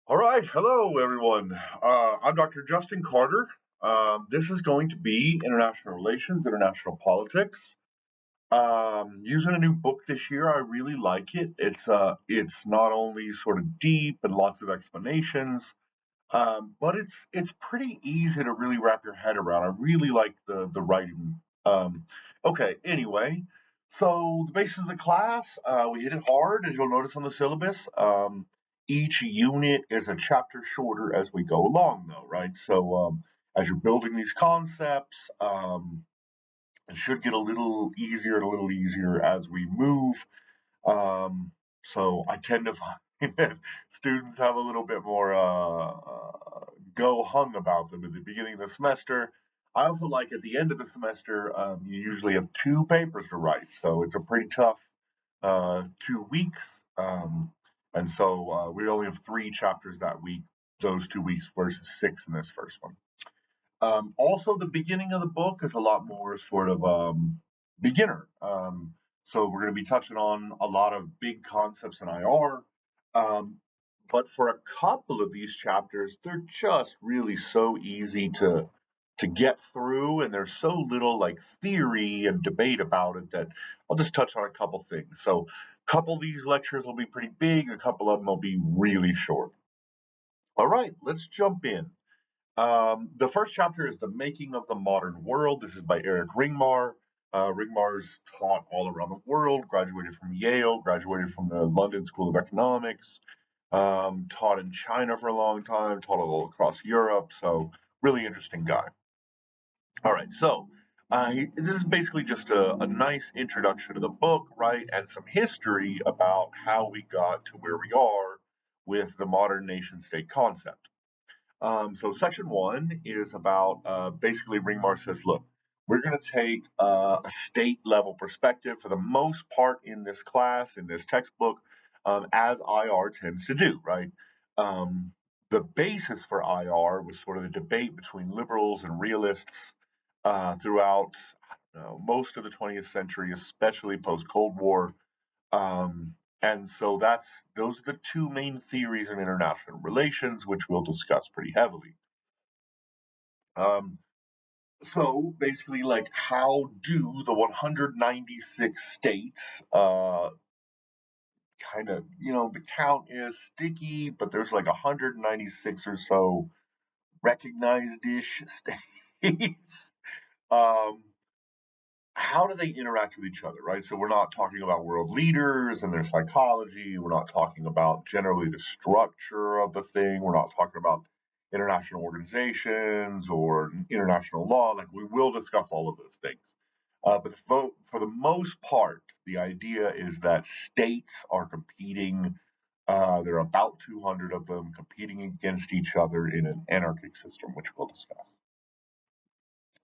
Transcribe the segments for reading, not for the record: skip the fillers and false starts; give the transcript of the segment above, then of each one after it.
All right, hello everyone. I'm Dr. Justin Carter. This is going to be international relations, international politics. Using a new book this year, I really like it. It's not only sort of deep and lots of explanations, but it's pretty easy to really wrap your head around. I really like the writing. Okay, anyway, so the basis of the class, we hit it hard, as you'll notice on the syllabus. Each unit is a chapter shorter as we go along, though, right? So as you're building these concepts, it should get a little easier and a little easier as we move. Um, so I tend to find that students have a little bit more go hung about them at the beginning of the semester. I also like at the end of the semester, you usually have two papers to write, so it's a pretty tough 2 weeks. And so we only have three chapters that week, those 2 weeks versus six in this first one. Also, the beginning of the book is a lot more sort of beginner. So we're going to be touching on a lot of big concepts in IR. Um, but for a couple of these chapters, they're just really so easy to get through, and there's so little like theory and debate about it that I'll just touch on a couple things. So a couple of these lectures will be pretty big, a couple of them will be really short. All right, let's jump in. The first chapter is The Making of the Modern World. This is by Eric Ringmar. Ringmar's taught all around the world, graduated from Yale, graduated from the London School of Economics, taught in China for a long time, taught all across Europe. So, really interesting guy. All right, so this is basically just a nice introduction to the book, right? And some history about how we got to where we are with the modern nation state concept. So section one is about basically Ringmar says, look, we're going to take a state level perspective for the most part in this class, in this textbook, as IR tends to do, right? Um, the basis for IR was sort of the debate between liberals and realists throughout most of the 20th century, especially post Cold War. And so those are the two main theories in international relations, which we'll discuss pretty heavily. Um, so basically, like, how do the 196 states kind of, the count is sticky, but there's like 196 or so recognized ish states. um, how do they interact with each other, right? So we're not talking about world leaders and their psychology. We're not talking about generally the structure of the thing. We're not talking about international organizations or international law. Like, we will discuss all of those things. But for the most part, the idea is that states are competing. There are about 200 of them competing against each other in an anarchic system, which we'll discuss.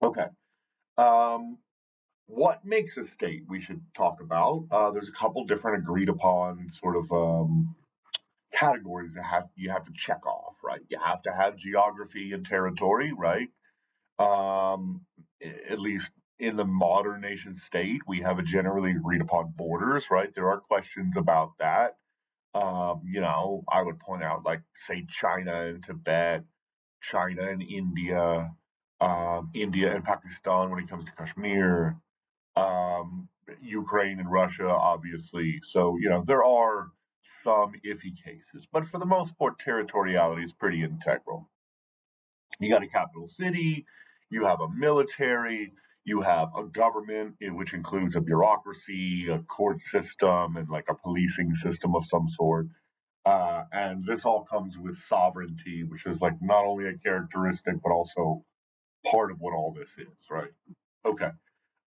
Okay. Um, what makes a state we should talk about. There's a couple different agreed upon sort of categories that you have to check off, right? You have to have geography and territory, right? um, at least in the modern nation state, we have a generally agreed upon borders, right? There are questions about that. I would point out, like, say, China and Tibet, China and India, India and Pakistan when it comes to Kashmir, um, Ukraine and Russia, obviously. So, there are some iffy cases, but for the most part, territoriality is pretty integral. You got a capital city, you have a military, you have a government, which includes a bureaucracy, a court system, and like a policing system of some sort. And this all comes with sovereignty, which is like not only a characteristic, but also part of what all this is, right? Okay.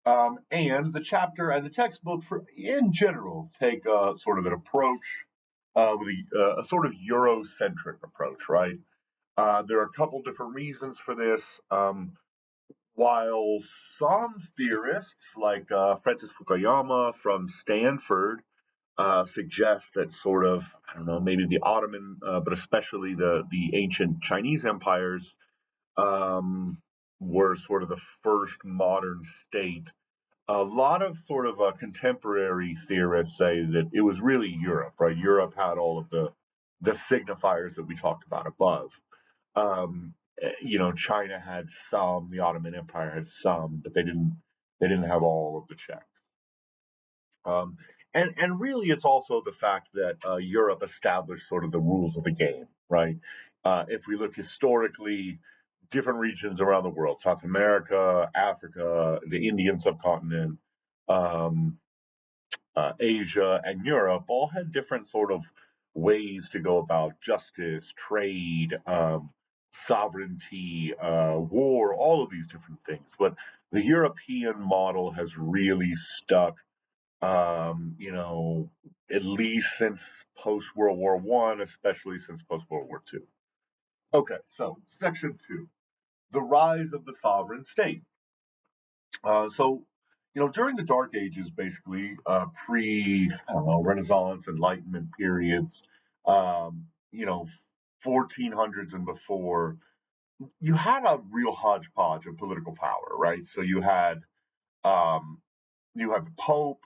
And the chapter and the textbook, for in general, take a sort of an approach with a sort of Eurocentric approach, right? There are a couple different reasons for this. While some theorists, like Francis Fukuyama from Stanford, suggest that sort of, I don't know, maybe the Ottoman, but especially the ancient Chinese empires, um, were sort of the first modern state. A lot of sort of contemporary theorists say that it was really Europe, right? Europe had all of the the signifiers that we talked about above. Um, China had some, the Ottoman Empire had some, but they didn't have all of the Czech. Um, and really, it's also the fact that Europe established sort of the rules of the game, right? If we look historically, different regions around the world, South America, Africa, the Indian subcontinent, um, Asia, and Europe all had different sort of ways to go about justice, trade, sovereignty, war, all of these different things. But the European model has really stuck, at least since post World War One, especially since post World War Two. Okay, so section two, the rise of the sovereign state. During the Dark Ages, basically I don't know, Renaissance, Enlightenment periods, 1400s and before, you had a real hodgepodge of political power, right? So um, you had the Pope,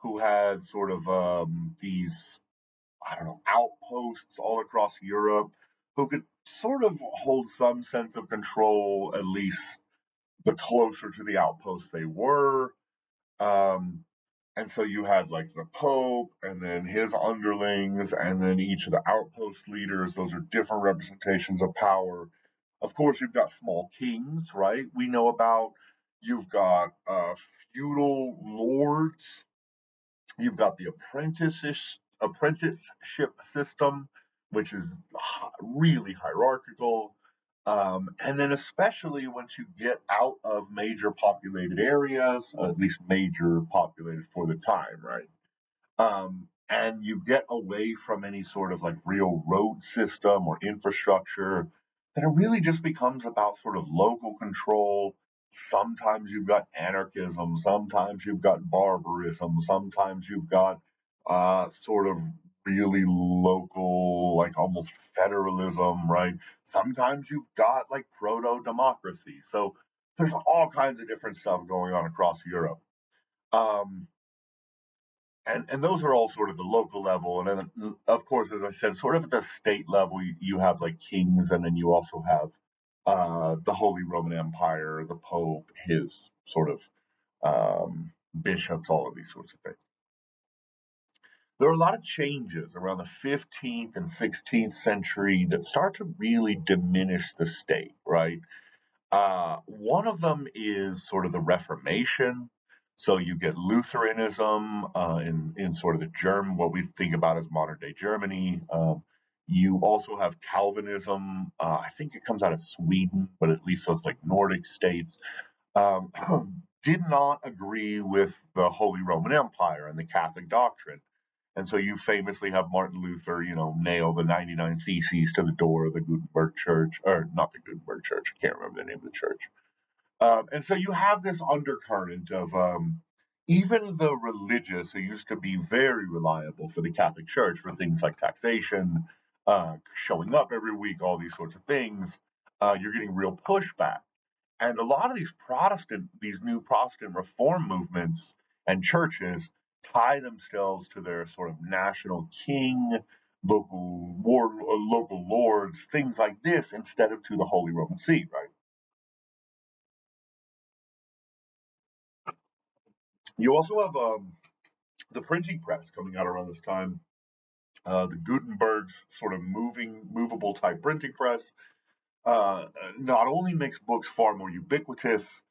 who had sort of these, I don't know, outposts all across Europe, who could sort of hold some sense of control, at least the closer to the outposts they were. Um, and so you had like the Pope and then his underlings, and then each of the outpost leaders. Those are different representations of power. Of course, you've got small kings, right? We know about. You've got feudal lords. You've got the apprenticeship system, which is really hierarchical. And then, especially once you get out of major populated areas, at least major populated for the time, right? And you get away from any sort of like real road system or infrastructure, then it really just becomes about sort of local control. Sometimes you've got anarchism, sometimes you've got barbarism, sometimes you've got sort of really local, like almost federalism, right? Sometimes you've got like proto democracy. So there's all kinds of different stuff going on across Europe. Um, and those are all sort of the local level, and then of course, as I said, sort of at the state level, you have like kings, and then you also have the Holy Roman Empire, the Pope, his sort of bishops, all of these sorts of things. There are a lot of changes around the 15th and 16th century that start to really diminish the state, right? One of them is sort of the Reformation. So you get Lutheranism in sort of the German, what we think about as modern day Germany. You also have Calvinism. I think it comes out of Sweden, but at least those like Nordic states um, did not agree with the Holy Roman Empire and the Catholic doctrine. And so you famously have Martin Luther, nail the 99 Theses to the door of the Gutenberg Church, or not the Gutenberg Church, I can't remember the name of the church. And so you have this undercurrent of even the religious, who used to be very reliable for the Catholic Church for things like taxation, showing up every week, all these sorts of things, you're getting real pushback. And a lot of these new Protestant reform movements and churches tie themselves to their sort of national king, local lords, things like this, instead of to the Holy Roman See, right? You also have the printing press coming out around this time. The Gutenberg's sort of movable type printing press not only makes books far more ubiquitous,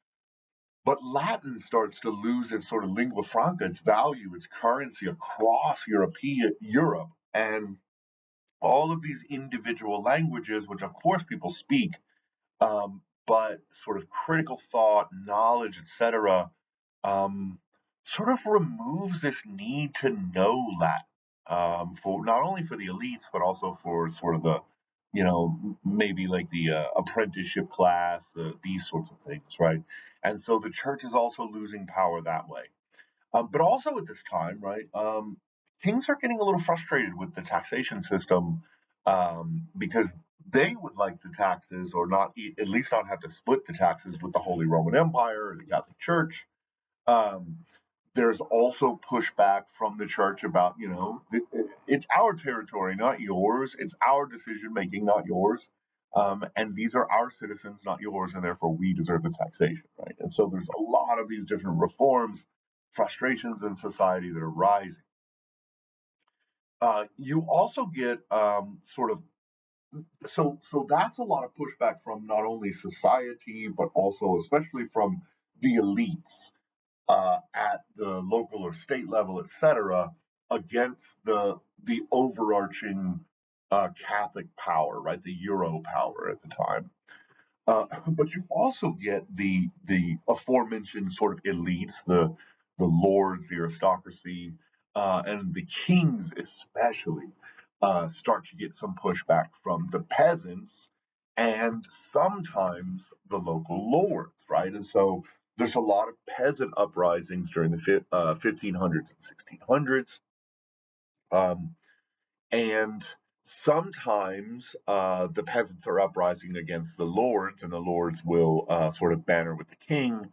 but Latin starts to lose its sort of lingua franca, its value, its currency across Europe, and all of these individual languages, which of course people speak, but sort of critical thought, knowledge, etc., um, sort of removes this need to know Latin for not only for the elites but also for sort of the maybe like the apprenticeship class, these sorts of things, right? And so the church is also losing power that way. But also at this time, right, kings are getting a little frustrated with the taxation system because they would like the taxes, or not, at least not have to split the taxes with the Holy Roman Empire or the Catholic Church. Um, There's also pushback from the church about, it's our territory, not yours. It's our decision making, not yours. And these are our citizens, not yours, and therefore we deserve the taxation, right? And so there's a lot of these different reforms, frustrations in society that are rising. You also get sort of so that's a lot of pushback from not only society but also especially from the elites at the local or state level, etc., against the overarching Catholic power, right? The Euro power at the time. But you also get the aforementioned sort of elites, the lords, the aristocracy, and the kings especially start to get some pushback from the peasants and sometimes the local lords, right? And so there's a lot of peasant uprisings during the 1500s and 1600s. Um, and sometimes the peasants are uprising against the lords, and the lords will sort of banter with the king.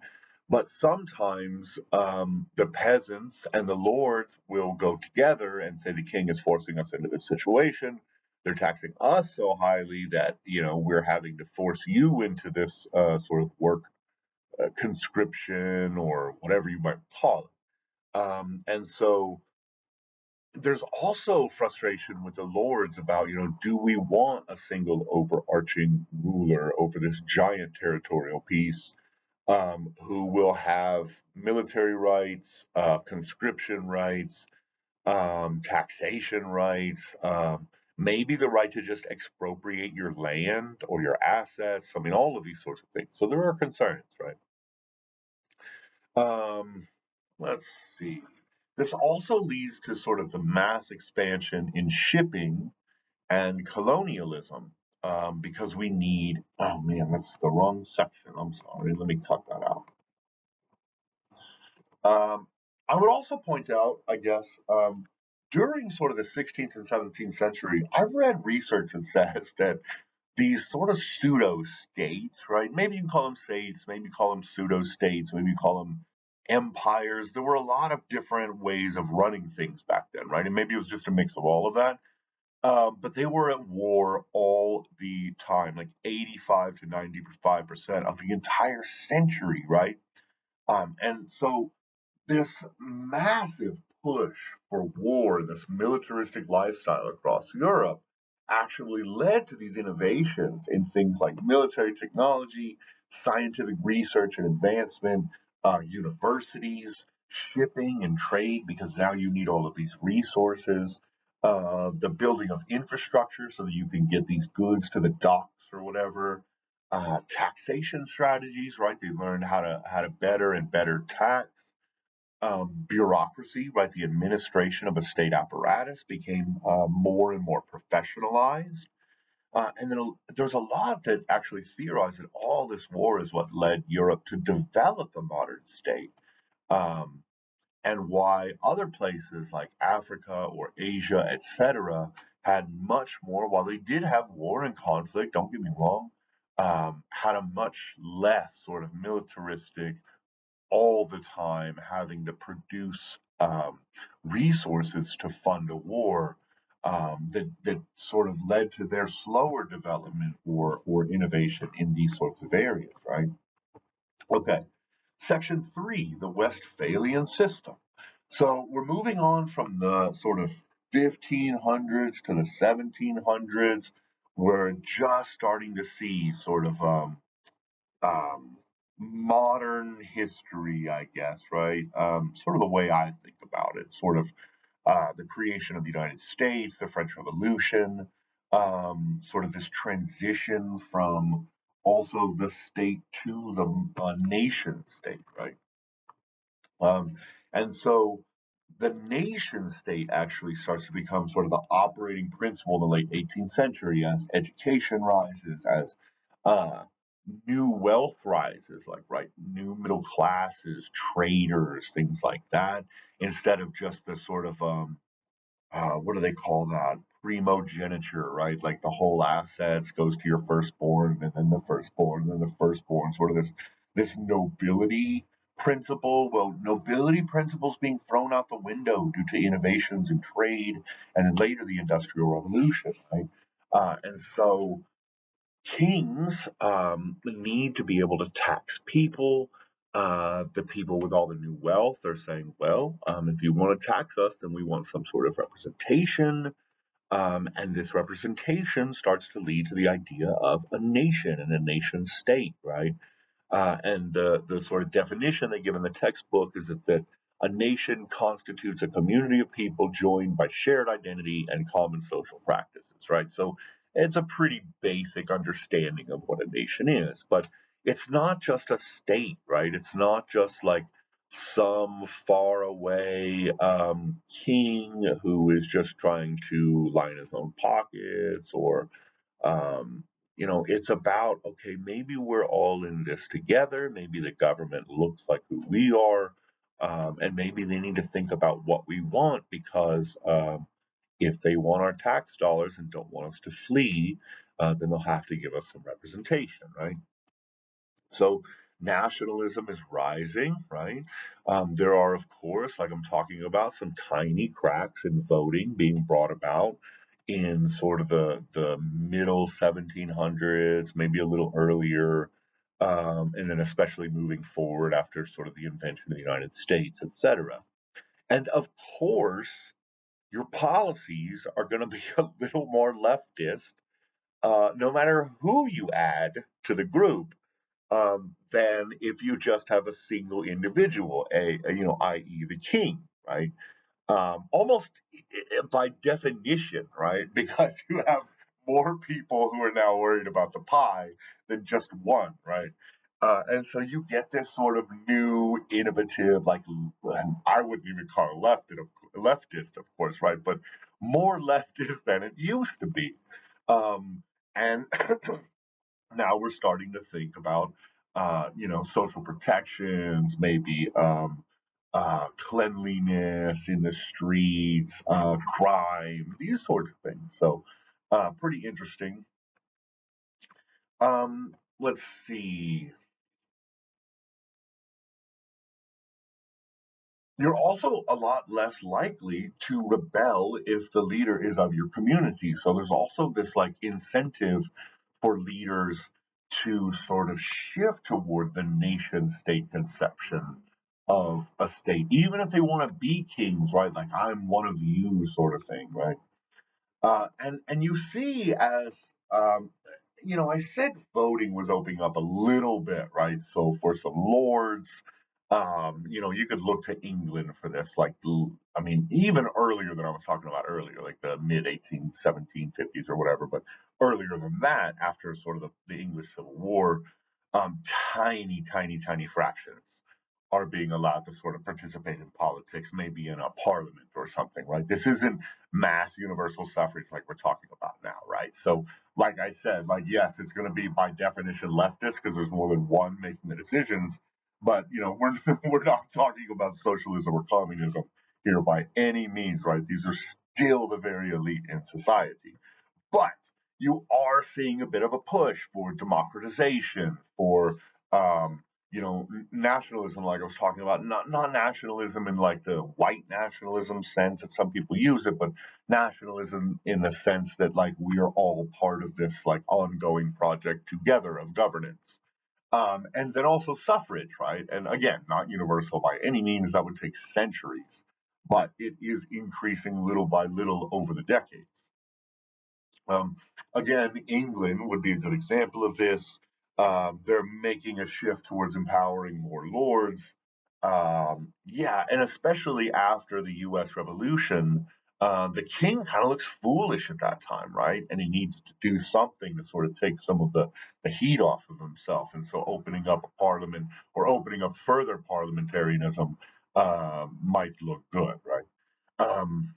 But sometimes the peasants and the lords will go together and say the king is forcing us into this situation. They're taxing us so highly that we're having to force you into this sort of work conscription or whatever you might call it. And so there's also frustration with the lords about, do we want a single overarching ruler over this giant territorial piece who will have military rights, conscription rights, taxation rights, maybe the right to just expropriate your land or your assets. I mean, all of these sorts of things. So there are concerns, right? Um, let's see. This also leads to sort of the mass expansion in shipping and colonialism because we need, oh man, that's the wrong section. I'm sorry. Let me cut that out. I would also point out, I guess, during sort of the 16th and 17th century, I've read research that says that these sort of pseudo states, right? Maybe you can call them states, maybe call them pseudo states, maybe you call them empires. There were a lot of different ways of running things back then, right? And maybe it was just a mix of all of that. But they were at war all the time, like 85 to 95% of the entire century, right? And so this massive push for war, this militaristic lifestyle across Europe, actually led to these innovations in things like military technology, scientific research and advancement, universities, shipping and trade, because now you need all of these resources, the building of infrastructure so that you can get these goods to the docks or whatever. Taxation strategies, right? They learned how to better and better tax bureaucracy, right? The administration of a state apparatus became more and more professionalized. And then there's a lot that actually theorize that all this war is what led Europe to develop the modern state. Um, and why other places like Africa or Asia, etc., had much more, while they did have war and conflict, don't get me wrong, had a much less sort of militaristic, all the time having to produce resources to fund a war that sort of led to their slower development or innovation in these sorts of areas, right? Okay, section three, the Westphalian system. So we're moving on from the sort of 1500s to the 1700s. We're just starting to see sort of um, modern history, I guess, right? Sort of the way I think about it, sort of the creation of the United States, the French Revolution, sort of this transition from also the state to the nation state, right? Um, and so the nation state actually starts to become sort of the operating principle in the late 18th century as education rises, as uh, new wealth rises, like right, new middle classes, traders, things like that, instead of just the sort of what do they call that? Primogeniture, right? Like the whole assets goes to your firstborn, and then the firstborn, and then the firstborn, sort of this nobility nobility principles being thrown out the window due to innovations in trade and then later the Industrial Revolution, right? And so kings need to be able to tax people. The people with all the new wealth are saying, well, if you want to tax us, then we want some sort of representation. And this representation starts to lead to the idea of a nation and a nation state, right? And the sort of definition they give in the textbook is that a nation constitutes a community of people joined by shared identity and common social practices, right? So it's a pretty basic understanding of what a nation is, but it's not just a state, right? It's not just like some far away king who is just trying to line his own pockets or um, it's about, okay, maybe we're all in this together. Maybe the government looks like who we are. And maybe they need to think about what we want because if they want our tax dollars and don't want us to flee, then they'll have to give us some representation, right? So nationalism is rising, right? There are, of course, like I'm talking about, some tiny cracks in voting being brought about in sort of the middle 1700s, maybe a little earlier, and then especially moving forward after sort of the invention of the United States, etc. And of course, your policies are going to be a little more leftist, no matter who you add to the group than if you just have a single individual, i.e., the king, right? Almost by definition, right? Because you have more people who are now worried about the pie than just one, right? And so you get this sort of new, innovative, like, and I wouldn't even call it leftist, of course, right? But more leftist than it used to be. And now we're starting to think about social protections, maybe cleanliness in the streets, crime, these sorts of things. So pretty interesting. Let's see. You're also a lot less likely to rebel if the leader is of your community. So there's also this like incentive for leaders to sort of shift toward the nation state conception of a state, even if they want to be kings, right? Like I'm one of you, sort of thing, right? And you see as I said voting was opening up a little bit, right? So for some lords, you could look to England for this, like I mean, even earlier than I was talking about earlier, like the mid 1750s or whatever, but earlier than that, after sort of the English Civil War, tiny, tiny, tiny fractions are being allowed to sort of participate in politics, maybe in a parliament or something, right? This isn't mass universal suffrage like we're talking about now, right? So, like I said, like, yes, it's going to be by definition leftist because there's more than one making the decisions. But, we're not talking about socialism or communism here by any means, right? These are still the very elite in society. But you are seeing a bit of a push for democratization, for nationalism, like I was talking about, not nationalism in like the white nationalism sense that some people use it, but nationalism in the sense that like we are all part of this like ongoing project together of governance. And then also suffrage, right? And again, not universal by any means, that would take centuries, but it is increasing little by little over the decades. Um, Again, England would be a good example of this. They're making a shift towards empowering more lords. Yeah, and especially after the U.S. Revolution, the king kind of looks foolish at that time, right? And he needs to do something to sort of take some of the heat off of himself. And so opening up a parliament or opening up further parliamentarism might look good, right? Um,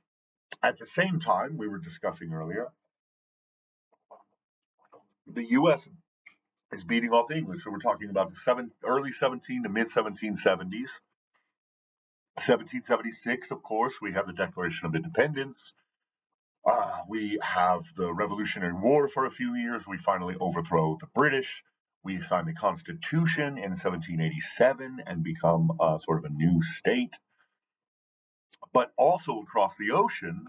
at the same time, we were discussing earlier, the U.S. is beating off the English. So we're talking about the early 17 to mid 1770s. 1776, of course, we have the Declaration of Independence. We have the Revolutionary War for a few years. We finally overthrow the British. We signed the Constitution in 1787 and become sort of a new state. But also across the ocean,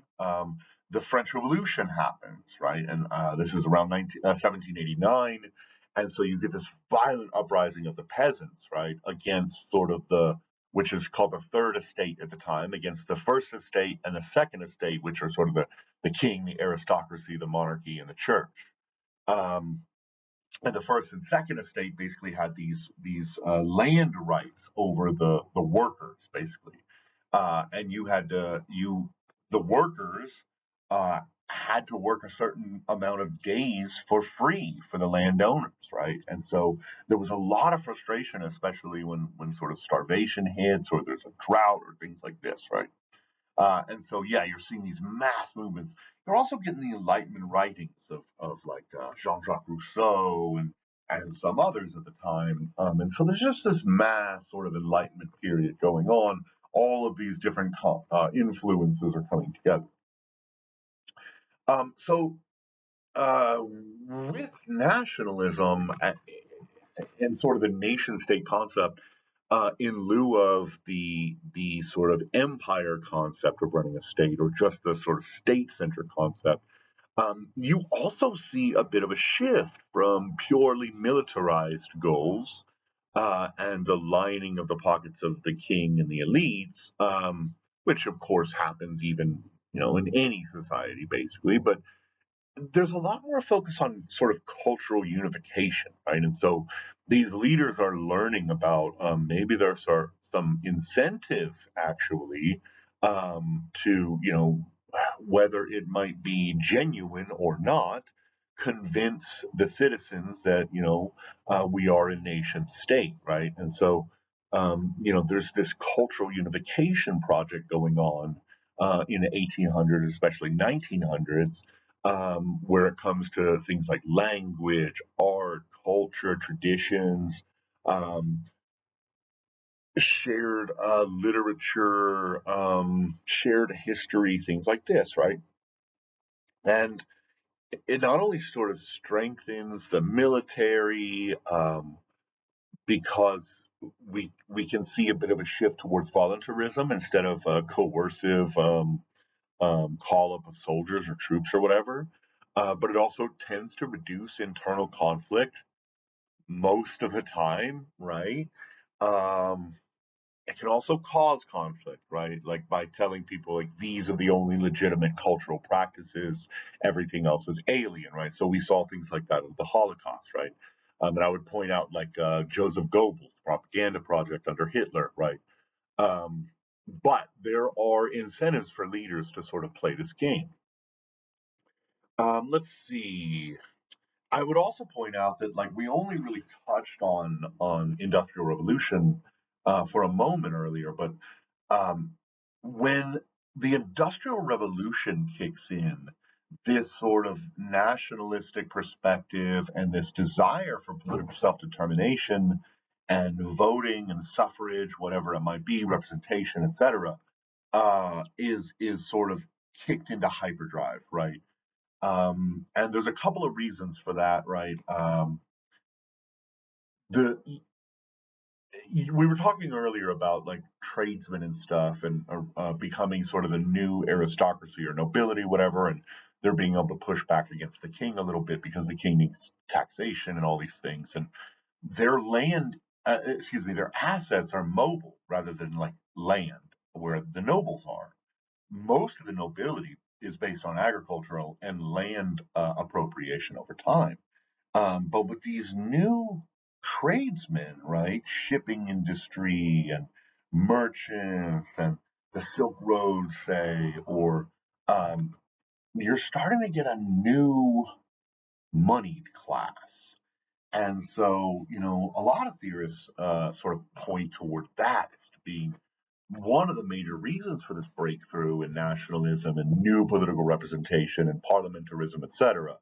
the French Revolution happens, right? And this is around 1789. And so you get this violent uprising of the peasants, right, against sort of which is called the Third Estate at the time, against the First Estate and the Second Estate, which are sort of the king, the aristocracy, the monarchy, and the church. Um, and the first and second estate basically had these land rights over the workers, basically, and you had to you the workers uh, had to work a certain amount of days for free for the landowners, right? And so there was a lot of frustration, especially when sort of starvation hits or there's a drought or things like this, right? And so, yeah, you're seeing these mass movements. You're also getting the Enlightenment writings of like Jean-Jacques Rousseau and some others at the time. And so there's just this mass sort of Enlightenment period going on. All of these different influences are coming together. So with nationalism and sort of the nation state concept, in lieu of the sort of empire concept of running a state or just the sort of state centered concept, you also see a bit of a shift from purely militarized goals and the lining of the pockets of the king and the elites, which of course happens even in any society basically, but there's a lot more focus on sort of cultural unification, right? And so these leaders are learning about maybe there's some incentive actually to, whether it might be genuine or not, convince the citizens that, we are a nation state, right? And so, there's this cultural unification project going on in the 1800s, especially 1900s, where it comes to things like language, art, culture, traditions, um, shared literature, shared history, things like this, right? And it not only sort of strengthens the military because we can see a bit of a shift towards voluntarism instead of a coercive call up of soldiers or troops or whatever. But it also tends to reduce internal conflict most of the time, right? Um, it can also cause conflict, right? Like by telling people like these are the only legitimate cultural practices, everything else is alien, right? So we saw things like that with the Holocaust, right? And I would point out like Joseph Goebbels' propaganda project under Hitler, right? Um, but there are incentives for leaders to sort of play this game. Let's see. I would also point out that like we only really touched on industrial revolution for a moment earlier, but um, when the industrial revolution kicks in, this sort of nationalistic perspective and this desire for political self-determination and voting and suffrage, whatever it might be, representation, etc., is sort of kicked into hyperdrive, right? And there's a couple of reasons for that, right? The We were talking earlier about like tradesmen and stuff, and becoming sort of the new aristocracy or nobility, whatever, and they're being able to push back against the king a little bit because the king needs taxation and all these things, and their land, excuse me, their assets are mobile rather than like land where the nobles are. Most of the nobility is based on agricultural and land appropriation over time. But with these new tradesmen, right, shipping industry and merchants and the Silk Road, say, or um, you're starting to get a new moneyed class. And so, a lot of theorists sort of point toward that as to being one of the major reasons for this breakthrough in nationalism and new political representation and parliamentarism, etc.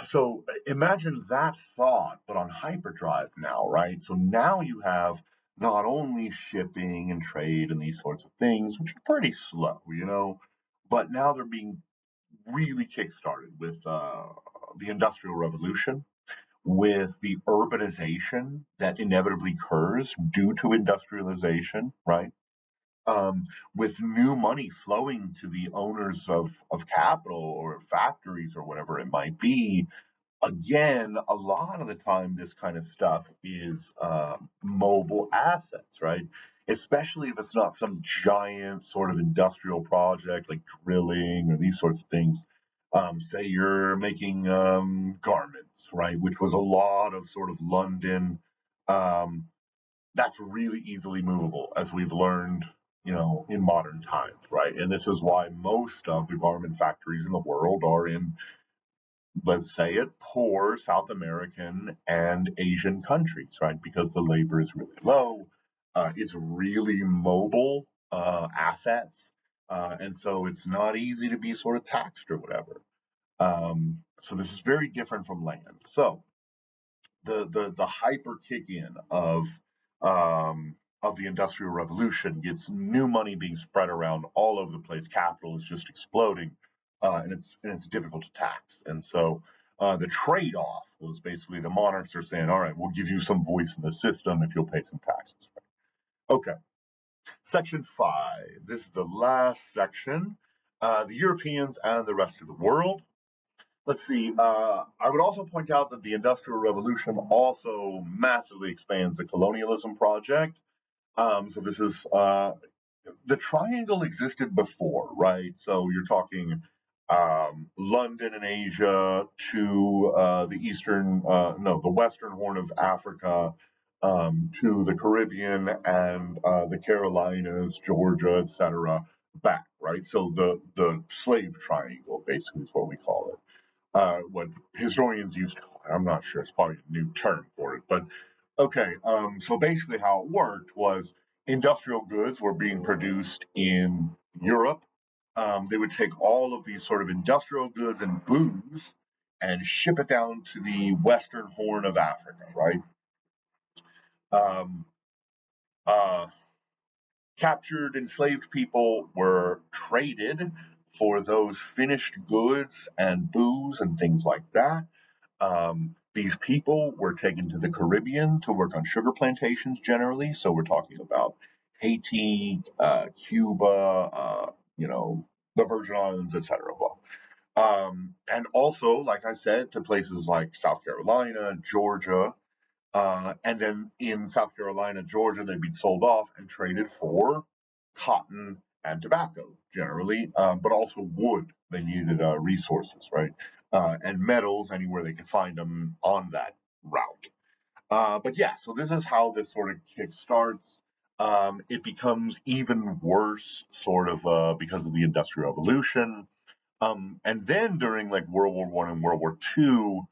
So imagine that thought, but on hyperdrive now, right? So now you have not only shipping and trade and these sorts of things, which are pretty slow, but now they're being really kickstarted with the Industrial Revolution, with the urbanization that inevitably occurs due to industrialization, right? With new money flowing to the owners of capital or factories or whatever it might be, again, a lot of the time, this kind of stuff is mobile assets, right? Especially if it's not some giant sort of industrial project like drilling or these sorts of things. Say you're making garments, right? Which was a lot of sort of London. Um, that's really easily movable, as we've learned, in modern times, right? And this is why most of the garment factories in the world are in, let's say it, poor South American and Asian countries, right? Because the labor is really low. It's really mobile assets. And so it's not easy to be sort of taxed or whatever. So this is very different from land. So the hyper kick in of the industrial revolution gets new money being spread around all over the place. Capital is just exploding, and it's difficult to tax. And so the trade off was basically the monarchs are saying, all right, we'll give you some voice in the system if you'll pay some taxes. Okay, section 5. This is the last section. The Europeans and the rest of the world. Let's see. I would also point out that the Industrial Revolution also massively expands the colonialism project. So this is the triangle existed before, right? So you're talking London and Asia to the no, the western horn of Africa, to the Caribbean and the Carolinas, Georgia, etc. Back, right? So the slave triangle basically is what we call it, what historians used to call it. I'm not sure. It's probably a new term for it. But okay, so basically how it worked was industrial goods were being produced in Europe. They would take all of these sort of industrial goods and booze and ship it down to the western horn of Africa, right? Um, uh, Captured enslaved people were traded for those finished goods and booze and things like that. These people were taken to the Caribbean to work on sugar plantations generally. So we're talking about Haiti, Cuba, the Virgin Islands, etc. And also, like I said, to places like South Carolina, Georgia, and then in South Carolina, Georgia, they'd be sold off and traded for cotton and tobacco generally, but also wood. They needed resources, right? And metals anywhere they could find them on that route. But yeah, so this is how this sort of kick starts. It becomes even worse, sort of, because of the Industrial Revolution. And then during like World War One and World War Two,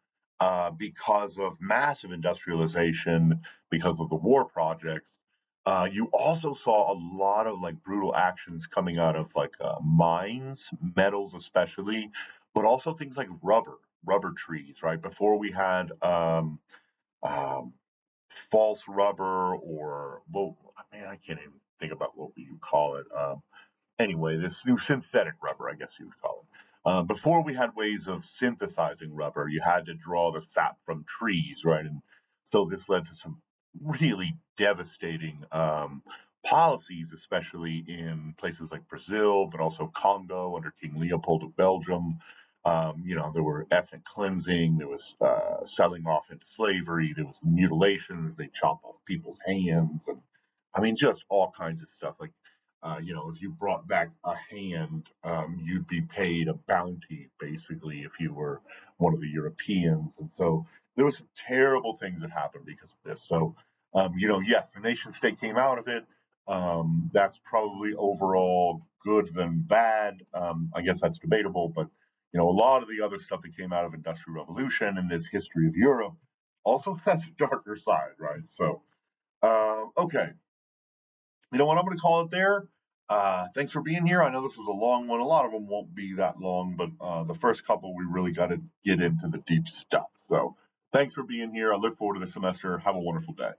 because of massive industrialization, because of the war projects, you also saw a lot of like brutal actions coming out of like mines, metals especially, but also things like rubber trees. Right before we had um, false rubber, or well, man, I can't even think about what you call it. Anyway, this new synthetic rubber, I guess you would call it. Before we had ways of synthesizing rubber, you had to draw the sap from trees, right? And so this led to some really devastating policies, especially in places like Brazil, but also Congo under King Leopold of Belgium. There were ethnic cleansing, there was selling off into slavery, there was mutilations, they chop off people's hands, and I mean, just all kinds of stuff. Like if you brought back a hand, you'd be paid a bounty, basically, if you were one of the Europeans. And so there were some terrible things that happened because of this. So, yes, the nation state came out of it. That's probably overall good than bad. I guess that's debatable, but a lot of the other stuff that came out of Industrial Revolution and this history of Europe also has a darker side, right? So, okay, you know what? I'm going to call it there. Thanks for being here. I know this was a long one. A lot of them won't be that long, but the first couple we really got to get into the deep stuff. So thanks for being here. I look forward to the semester. Have a wonderful day.